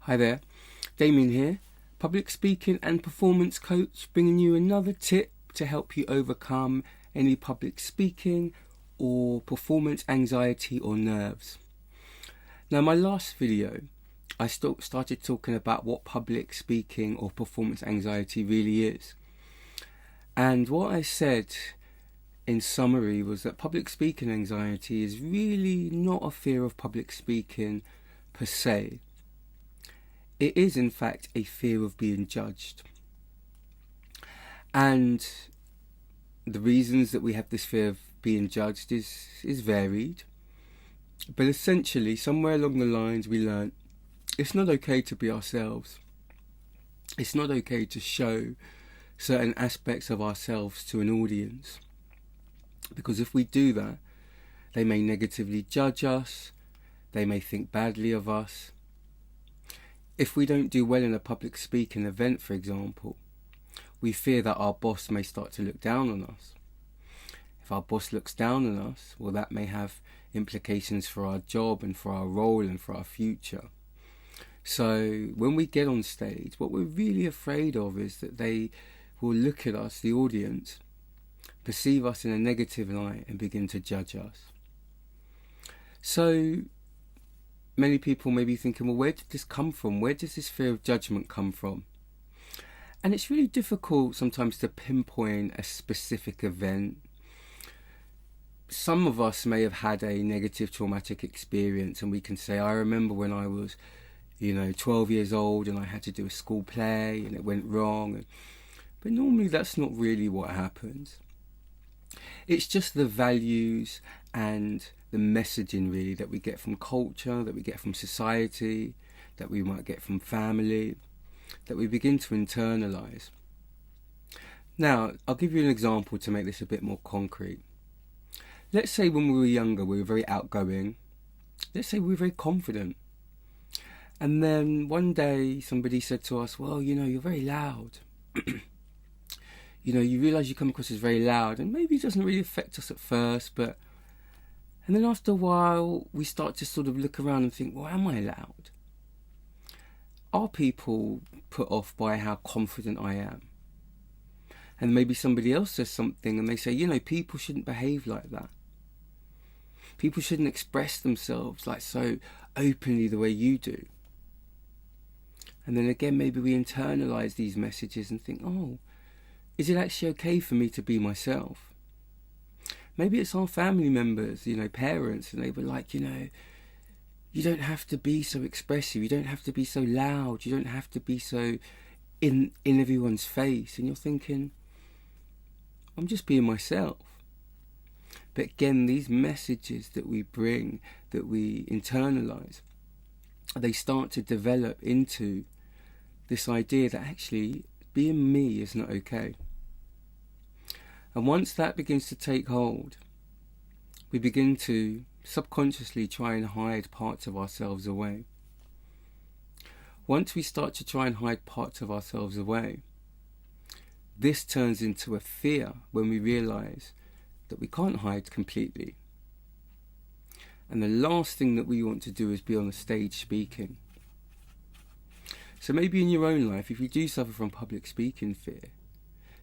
Hi there, Damien here, public speaking and performance coach, bringing you another tip to help you overcome any public speaking or performance anxiety or nerves. Now, my last video, I started talking about what public speaking or performance anxiety really is. And what I said in summary was that public speaking anxiety is really not a fear of public speaking per se. It is, in fact, a fear of being judged. And the reasons that we have this fear of being judged is varied. But essentially, somewhere along the lines, we learned it's not okay to be ourselves. It's not okay to show certain aspects of ourselves to an audience. Because if we do that, they may negatively judge us. They may think badly of us. If we don't do well in a public speaking event, for example, we fear that our boss may start to look down on us. If our boss looks down on us, well, that may have implications for our job and for our role and for our future. So when we get on stage, what we're really afraid of is that they will look at us, the audience, perceive us in a negative light and begin to judge us. So many people may be thinking, well, where did this come from? Where does this fear of judgment come from? And it's really difficult sometimes to pinpoint a specific event. Some of us may have had a negative traumatic experience, and we can say, I remember when I was 12 years old and I had to do a school play and it went wrong. But normally that's not really what happens. It's just the values and the messaging really that we get from culture, that we get from society, that we might get from family, that we begin to internalize. Now, I'll give you an example to make this a bit more concrete. Let's say when we were younger, we were very outgoing. Let's say we were very confident. And then one day somebody said to us, well, you're very loud. You realise you come across as very loud, and maybe it doesn't really affect us at first, and then after a while we start to sort of look around and think, well, am I loud? Are people put off by how confident I am? And maybe somebody else says something and they say, people shouldn't behave like that. People shouldn't express themselves like so openly the way you do. And then again, maybe we internalise these messages and think, oh, is it actually okay for me to be myself? Maybe it's our family members, parents, and they were like, you don't have to be so expressive, you don't have to be so loud, you don't have to be so in everyone's face. And you're thinking, I'm just being myself. But again, these messages that we bring, that we internalise, they start to develop into this idea that actually being me is not okay. And once that begins to take hold, we begin to subconsciously try and hide parts of ourselves away. Once we start to try and hide parts of ourselves away, this turns into a fear when we realise that we can't hide completely. And the last thing that we want to do is be on the stage speaking. So maybe in your own life, if you do suffer from public speaking fear,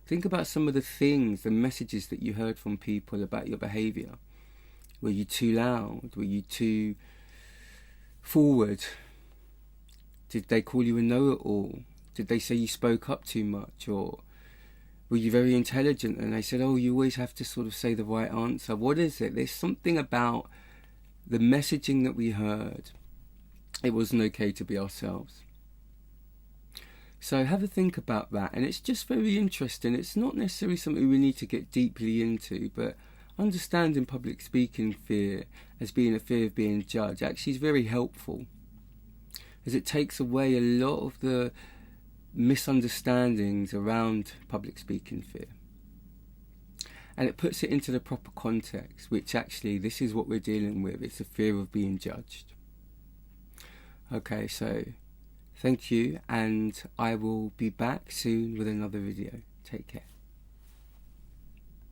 think about some of the things, the messages that you heard from people about your behaviour. Were you too loud? Were you too forward? Did they call you a know-it-all? Did they say you spoke up too much? Or were you very intelligent and they said, oh, you always have to sort of say the right answer? What is it? There's something about the messaging that we heard. It wasn't okay to be ourselves. So have a think about that, and it's just very interesting. It's not necessarily something we need to get deeply into, but understanding public speaking fear as being a fear of being judged actually is very helpful, as it takes away a lot of the misunderstandings around public speaking fear. And it puts it into the proper context, which actually this is what we're dealing with. It's a fear of being judged. Okay, so thank you, and I will be back soon with another video. Take care.